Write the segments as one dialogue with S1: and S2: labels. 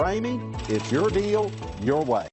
S1: Ramey, it's your deal, your way.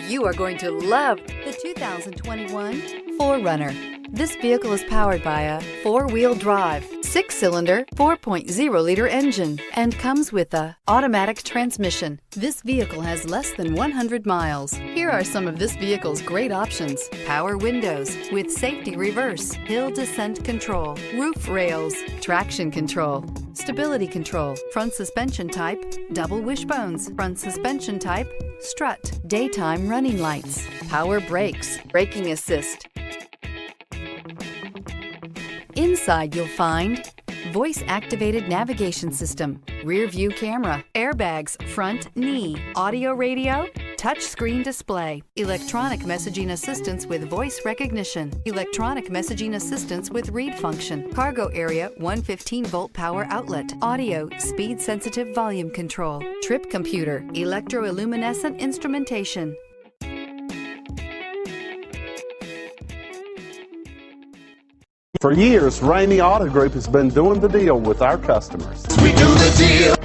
S2: You are going to love the 2021 4Runner. This vehicle is powered by a 4-wheel drive, 6-cylinder, 4.0-liter engine and comes with a automatic transmission. This vehicle has less than 100 miles. Here are some of this vehicle's great options: power windows with safety reverse, hill descent control, roof rails, traction control, stability control, front suspension type, double wishbones, front suspension type, strut, daytime running lights, power brakes, braking assist. Inside you'll find voice-activated navigation system, rear view camera, airbags, front knee, audio radio, touchscreen display, electronic messaging assistance with voice recognition, electronic messaging assistance with read function, cargo area 115-volt power outlet, audio speed-sensitive volume control, trip computer, electroluminescent instrumentation.
S1: For years, Ramey Auto Group has been doing the deal with our customers.
S3: We do the deal.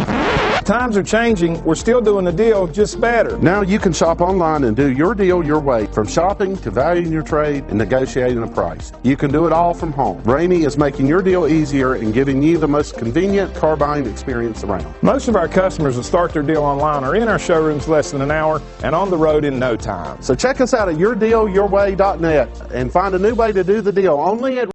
S3: Times are changing. We're still doing the deal, just better.
S1: Now you can shop online and do your deal your way, from shopping to valuing your trade and negotiating a price. You can do it all from home. Ramey is making your deal easier and giving you the most convenient car buying experience around.
S3: Most of our customers that start their deal online are in our showrooms less than an hour and on the road in no time.
S1: So check us out at yourdealyourway.net and find a new way to do the deal only at